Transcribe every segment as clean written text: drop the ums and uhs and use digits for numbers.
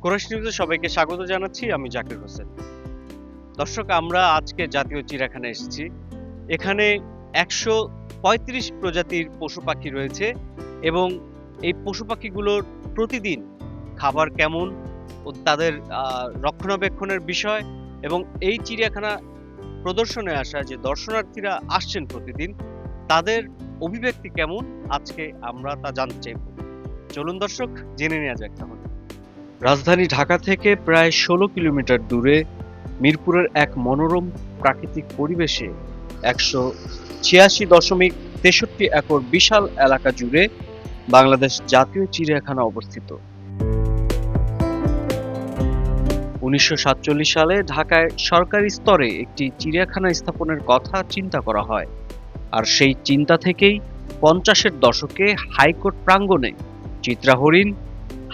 Chorus নিউজে সবাইকে স্বাগত জানাচ্ছি। আমি জাকির হোসেন। দর্শক, আমরা আজকে জাতীয় চিড়িয়াখানায় এসেছি। এখানে ১৩৫ প্রজাতির পশু পাখি রয়েছে এবং এই পশু পাখিগুলোর প্রতিদিন খাবার কেমন ও তাদের রক্ষণাবেক্ষণের বিষয় এবং এই চিড়িয়াখানা প্রদর্শনে আসা যে দর্শনার্থীরা আসছেন প্রতিদিন, তাদের অভিব্যক্তি কেমন, আজকে আমরা তা জানতে চাইব। চলুন দর্শক, জেনে নেওয়া যাক তাহলে। রাজধানী ঢাকা থেকে প্রায় ১৬ কিলোমিটার দূরে মিরপুরের এক মনোরম প্রাকৃতিক পরিবেশে ১৮৬.৬৩ একর বিশাল এলাকা জুড়ে বাংলাদেশ জাতীয় চিড়িয়াখানা অবস্থিত। ১৯৪৭ সালে ঢাকায় সরকারি স্তরে একটি চিড়িয়াখানা স্থাপনের কথা চিন্তা করা হয়, আর সেই চিন্তা থেকেই ৫০-এর দশকে হাইকোর্ট প্রাঙ্গণে চিত্রা হরিণ,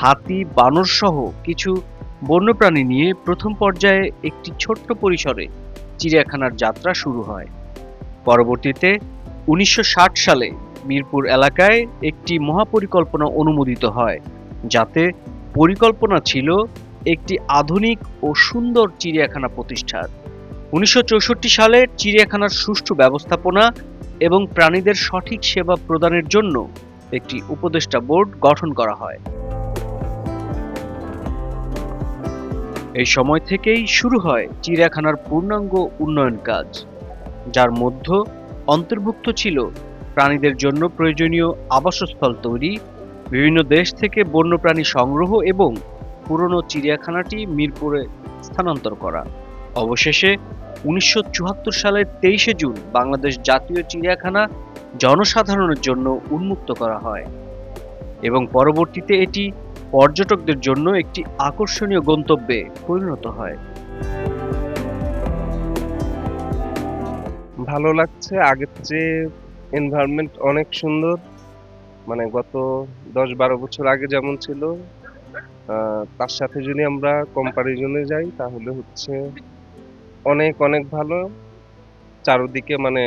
হাতি, বানর সহ কিছু বন্যপ্রাণী নিয়ে প্রথম পর্যায়ে একটি ছোট্ট পরিসরে চিড়িয়াখানার যাত্রা শুরু হয়। পরবর্তীতে ১৯৬০ সালে মিরপুর এলাকায় একটি মহাপরিকল্পনা অনুমোদিত হয়, যাতে পরিকল্পনা ছিল একটি আধুনিক ও সুন্দর চিড়িয়াখানা প্রতিষ্ঠার। ১৯৬৪ সালে চিড়িয়াখানার সুষ্ঠু ব্যবস্থাপনা এবং প্রাণীদের সঠিক সেবা প্রদানের জন্য একটি উপদেষ্টা বোর্ড গঠন করা হয়। এই সময় থেকেই শুরু হয় চিড়িয়াখানার পূর্ণাঙ্গ উন্নয়ন কাজ, যার মধ্যে অন্তর্ভুক্ত ছিল প্রাণীদের জন্য প্রয়োজনীয় আবাসস্থল তৈরি, বিভিন্ন দেশ থেকে বন্যপ্রাণী সংগ্রহ এবং পুরনো চিড়িয়াখানাটি মিরপুরে স্থানান্তর করা। অবশেষে ১৯৭৪ সালের ২৩শে জুন বাংলাদেশ জাতীয় চিড়িয়াখানা জনসাধারণের জন্য উন্মুক্ত করা হয় এবং পরবর্তীতে এটি পর্যটকদের জন্য একটি আকর্ষণীয় গন্তব্যে পরিণত হয়। ভালো লাগছে। আগের চেয়ে এনভায়রনমেন্ট অনেক সুন্দর। মানে গত ১০-১২ বছর আগে যেমন ছিল, তার সাথে যদি আমরা কম্পারিজনে যাই তাহলে হচ্ছে অনেক অনেক ভালো। চারদিকে মানে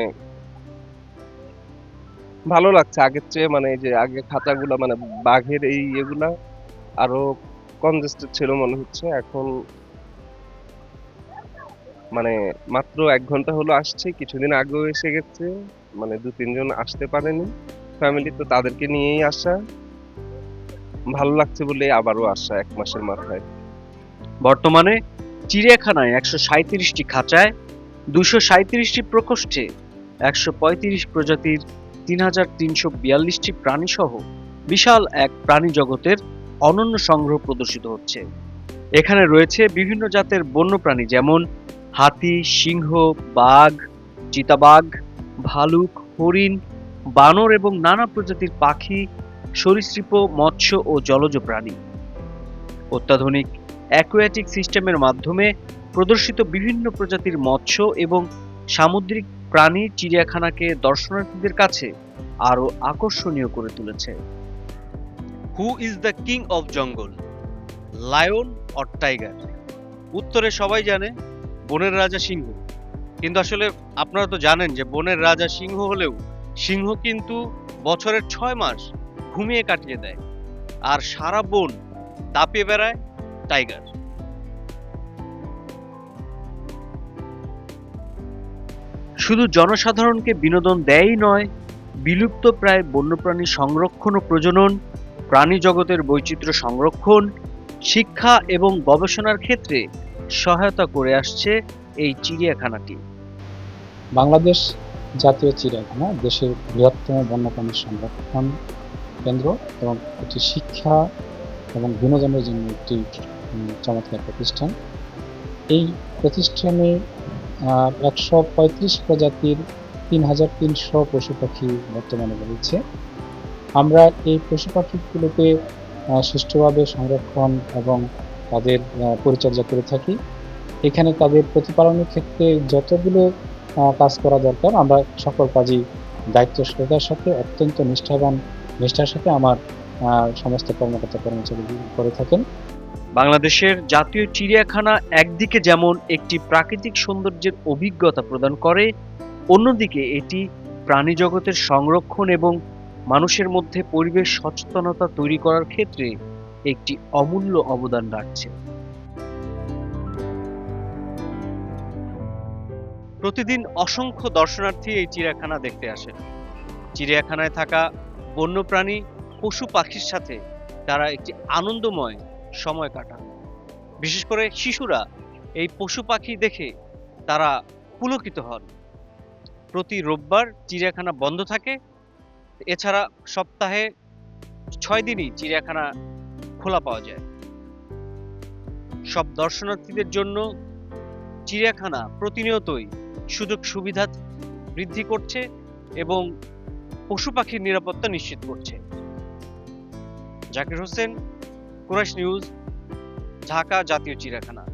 ভালো লাগছে আগের চেয়ে। মানে এই যে আগে খাঁচাগুলা মানে বাঘের এই এগুলা আরো কনজেস্টেড ছিল মনে হচ্ছে। এখন মানে মাত্র ১ ঘন্টা হলো আসছে, কিছুদিন আগেও এসে গেছে। মানে ২-৩ জন আসতে পারেনি ফ্যামিলি, তো তাদেরকে নিয়েই আসা। ভালো লাগছে বলে আবারও আসা ১ মাসের মাথায়। বর্তমানে চিড়িয়াখানায় ১৩৭টি খাঁচায়, ২৩৭টি প্রকোষ্ঠে ১৩৫ প্রজাতির ৩,৩৪২টি প্রাণী সহ বিশাল এক প্রাণী জগতের অনন্য সংগ্রহ প্রদর্শিত হচ্ছে। এখানে রয়েছে বিভিন্ন জাতের বন্যপ্রাণী যেমন হাতি, সিংহ, বাঘ, চিতাবাঘ, ভালুক, হরিণ, বানর এবং নানা প্রজাতির পাখি, সরীসৃপ, মৎস্য ও জলজ প্রাণী। অত্যাধুনিক অ্যাকুয়াটিক সিস্টেমের মাধ্যমে প্রদর্শিত বিভিন্ন প্রজাতির মৎস্য এবং সামুদ্রিক প্রাণী চিড়িয়াখানাকে দর্শনার্থীদের কাছে আরো আকর্ষণীয় করে তুলেছে। Who is the king of জঙ্গল, লায়ন অর টাইগার? উত্তরে সবাই জানে বনের রাজা সিংহ, কিন্তু আসলে আপনারা তো জানেন যে বনের রাজা সিংহ হলেও সিংহ কিন্তু বছরের ৬ মাস ঘুমিয়ে কাটিয়ে দেয়, আর সারা বন দাপিয়ে বেড়ায় টাইগার। শুধু জনসাধারণকে বিনোদন দেয়ই নয়, বিলুপ্ত প্রায় বন্যপ্রাণী সংরক্ষণ ও প্রজনন, প্রাণী জগতের বৈচিত্র্য সংরক্ষণ, শিক্ষা এবং গবেষণার ক্ষেত্রে সহায়তা করে আসছে এই চিড়িয়াখানাটি। বাংলাদেশ জাতীয় চিড়িয়াখানা দেশের বৃহত্তম বন্যপ্রাণী সংরক্ষণ কেন্দ্র এবং এটি শিক্ষা এবং বিনোদনের জন্য একটি চমৎকার প্রতিষ্ঠান। এই প্রতিষ্ঠানে ১৩৫ প্রজাতির ৩,৩০০ পশু পাখি বর্তমানে রয়েছে। আমরা এই পশু পাখিগুলোকে সুষ্ঠুভাবে সংরক্ষণ এবং তাদের পরিচর্যা করে থাকি। এখানে তাদের প্রতিপালনের ক্ষেত্রে যতগুলো কাজ করা দরকার আমরা সকল কাজই দায়িত্বশীলতার সাথে অত্যন্ত নিষ্ঠার সাথে আমার সমস্ত কর্মকর্তা কর্মচারী করে থাকেন। বাংলাদেশের জাতীয় চিড়িয়াখানা একদিকে যেমন একটি প্রাকৃতিক সৌন্দর্যের অভিজ্ঞতা প্রদান করে, অন্যদিকে এটি প্রাণী জগতের সংরক্ষণ এবং মানুষের মধ্যে পরিবেশ সচেতনতা তৈরি করার ক্ষেত্রে একটি অমূল্য অবদান রাখছে। প্রতিদিন অসংখ্য দর্শনার্থী এই চিড়িয়াখানা দেখতে আসেন। চিড়িয়াখানায় থাকা বন্যপ্রাণী, পশু পাখির সাথে তারা একটি আনন্দময় সময় কাটান। বিশেষ করে শিশুরা এই পশু পাখি দেখে তারা পুলকিত হন। প্রতি রোববার চিড়িয়াখানা বন্ধ থাকে, এছাড়া সপ্তাহে 6 দিনই চিড়িয়াখানা খোলা পাওয়া যায়। সব দর্শনার্থীদের জন্য চিড়িয়াখানা প্রতিনিয়তই সুযোগ সুবিধা বৃদ্ধি করছে এবং পশু পাখির নিরাপত্তা নিশ্চিত করছে। জাকির হোসেন, কুরাইশ নিউজ, ঢাকা জাতীয় চিড়িয়াখানা।